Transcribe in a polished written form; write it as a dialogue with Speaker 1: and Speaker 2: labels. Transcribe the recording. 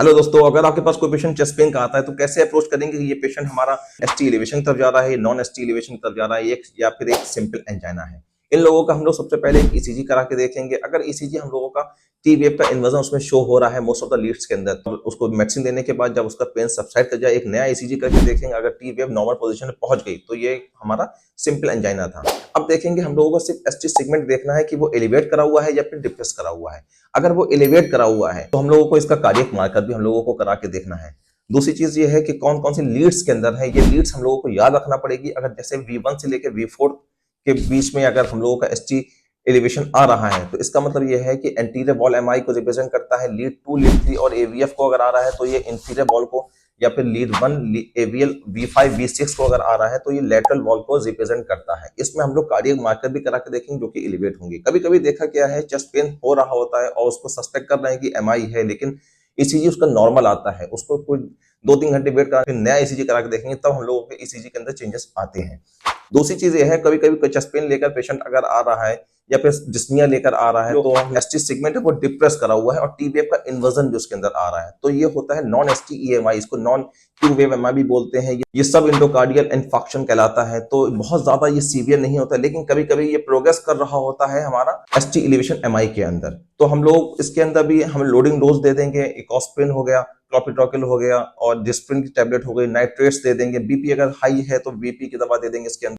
Speaker 1: Hello दोस्तों, अगर आपके पास कोई पेशेंट चेस्ट पेन का आता है तो कैसे अप्रोच करेंगे कि ये पेशेंट हमारा एसटी एलिवेशन की तरफ जा रहा है, नॉन एसटी एलिवेशन की तरफ जा रहा है, एक या फिर एक सिंपल एंजाइना है। इन लोगों का हम लोग सबसे पहले एक ईसीजी करा के देखेंगे। अगर ईसीजी हम लोगों का टी वेव का इन्वर्जन उसमें शो हो रहा है मोस्ट ऑफ द लीड्स के अंदर, तो उसको मेडिसिन देने के बाद जब उसका पेन सबसाइड कर जाए एक नया ईसीजी करके देखेंगे। अगर टी वेव नॉर्मल पोजीशन में पहुंच गई तो ये हमारा सिंपल एंजाइना था। अब देखेंगे हम लोगों को सिर्फ एसटी सेगमेंट देखना है कि वो एलिवेट करा हुआ है या फिर डिप्रेस करा हुआ है। अगर वो एलिवेट करा हुआ है तो हम लोगों को इसका कार्डियक मार्कर भी हम लोगों को करा के देखना है। दूसरी चीज ये है कि कौन कौन सी लीड्स के अंदर है, ये लीड्स हम लोगों को याद रखना पड़ेगी। अगर जैसे V1 से लेकर V4 के बीच में अगर हम लोगों का एसटी एलिवेशन आ रहा है तो इसका मतलब ये है कि एंटीरियर वॉल एमआई को रिप्रेजेंट करता है। लीड 2, लीड 3 और एवीएफ को अगर आ रहा है तो ये इंफीरियर वॉल को, या फिर लीड 1 एवीएल V5 V6 को अगर आ रहा है तो ये लेटरल वॉल को रिप्रेजेंट करता है। इसमें हम लोग कार्डियक मार्कर भी करा के देखेंगे जो कि एलिवेट होंगे। कभी कभी देखा क्या है, चेस्ट पेन हो रहा होता है और उसको सस्पेक्ट कर रहे हैं कि एमआई है, लेकिन ईसीजी उसका नॉर्मल आता है। उसको कोई 2-3 घंटे वेट करा के नया ईसीजी करा के देखेंगे, तब हम लोगों के ईसीजी के अंदर चेंजेस आते हैं। दूसरी चीज ये है, कभी कभी चेस्ट पेन लेकर पेशेंट अगर आ रहा है या फिर डिस्निया लेकर आ रहा है तो एसटी सेगमेंट है वो डिप्रेस करा हुआ है और टी वेव का इन्वर्जन भी उसके अंदर आ रहा है, तो ये होता है नॉन एसटी ईएमआई। इसको नॉन क्यू वेव एमआई भी बोलते हैं। ये सब इंडोकार्डियल इन्फार्क्शन कहलाता है। तो बहुत ज्यादा ये सीवियर नहीं होता, लेकिन कभी कभी ये प्रोग्रेस कर रहा होता है हमारा एसटी एलिवेशन एमआई के अंदर। तो हम लोग इसके अंदर भी हम लोडिंग डोज दे देंगे। इकोस्प्रिन हो गया, क्लोपिट्रोकिल हो गया और डिस्प्रिन की टैबलेट हो गई, नाइट्रेट्स दे देंगे। बीपी अगर हाई है तो बीपी की दवा दे देंगे इसके अंदर।